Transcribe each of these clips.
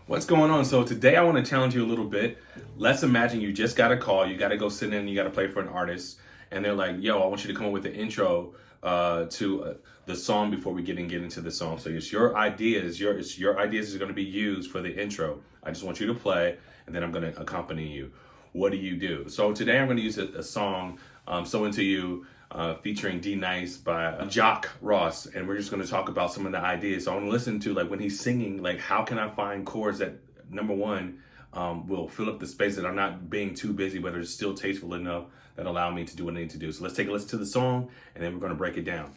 What's going on? So today I want to challenge you a little bit. Let's imagine you just got a call, you got to go sit in, you got to play for an artist, and they're like, yo, I want you to come up with the intro to the song before we get into the song. So it's your ideas, your ideas are going to be used for the intro. I just want you to play, and then I'm going to accompany you. What do you do? So today I'm going to use a song, So Into You, featuring D Nice by Jock Ross, and we're just going to talk about some of the ideas. So I want to listen to, like, when he's singing, like, how can I find chords that, number one, will fill up the space, that I'm not being too busy, but it's still tasteful enough that allow me to do what I need to do. So let's take a listen to the song, and then we're going to break it down.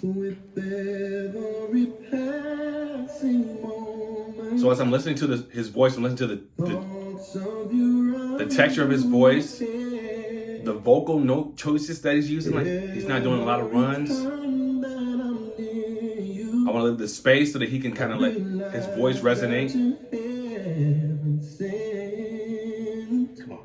With every passing moment. So as I'm listening to his voice, I'm listening to the texture of his voice, the vocal note choices that he's using. Like, he's not doing a lot of runs. I want to leave the space so that he can kind of let his voice resonate. Come on.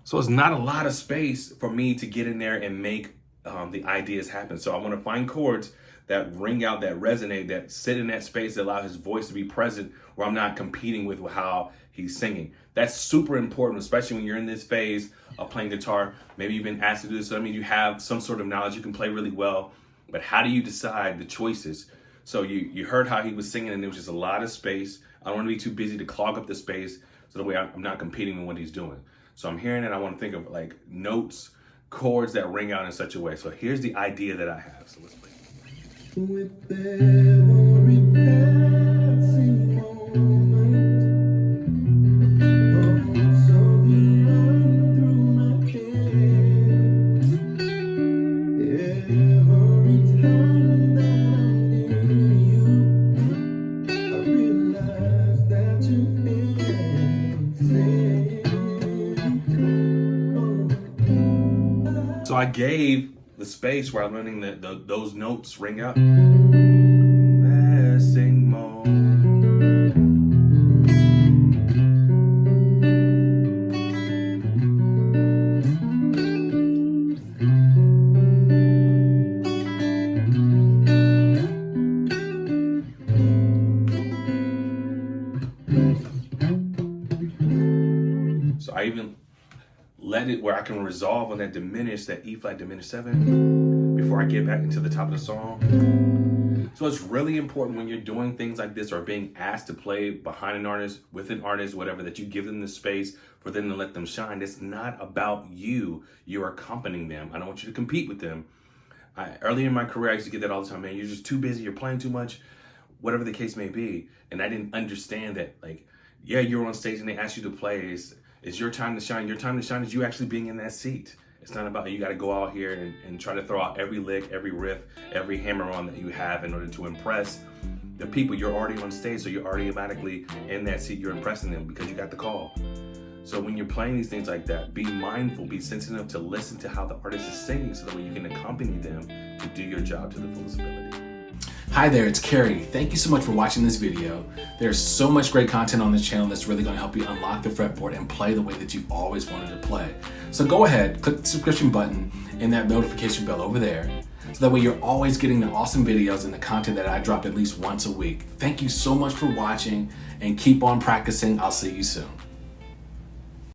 So it's not a lot of space for me to get in there and make the ideas happen. So I want to find chords that ring out, that resonate, that sit in that space, that allow his voice to be present, where I'm not competing with how he's singing. That's super important, especially when you're in this phase of playing guitar. Maybe you've been asked to do this, so that means you have some sort of knowledge, you can play really well, but how do you decide the choices? So you heard how he was singing, and there was just a lot of space. I don't want to be too busy to clog up the space, so that way I'm not competing with what he's doing. So I'm hearing it, I want to think of like notes, chords that ring out in such a way. So here's the idea that I have. So let's play. With every passing moment, thoughts of you run through my head. Every time that I'm near you, I realize that you're innocent. So I gave the space where I'm letting those notes ring out. Passing moment. So I even let it where I can resolve on that diminished, that E flat diminished 7, before I get back into the top of the song. So it's really important when you're doing things like this, or being asked to play behind an artist, with an artist, whatever, that you give them the space for them to let them shine. It's not about you. You're accompanying them. I don't want you to compete with them. Early in my career, I used to get that all the time. Man, you're just too busy. You're playing too much, whatever the case may be. And I didn't understand that, like, yeah, you're on stage and they ask you to play. It's your time to shine. Your time to shine is you actually being in that seat. It's not about you got to go out here and try to throw out every lick, every riff, every hammer-on that you have in order to impress the people. You're already on stage, so you're already automatically in that seat. You're impressing them because you got the call. So when you're playing these things like that, be mindful, be sensitive to listen to how the artist is singing, so that way you can accompany them to do your job to the fullest ability. Hi there, it's Kerry. Thank you so much for watching this video. There's so much great content on this channel that's really going to help you unlock the fretboard and play the way that you've always wanted to play. So go ahead, click the subscription button and that notification bell over there, so that way you're always getting the awesome videos and the content that I drop at least once a week. Thank you so much for watching, and keep on practicing. I'll see you soon.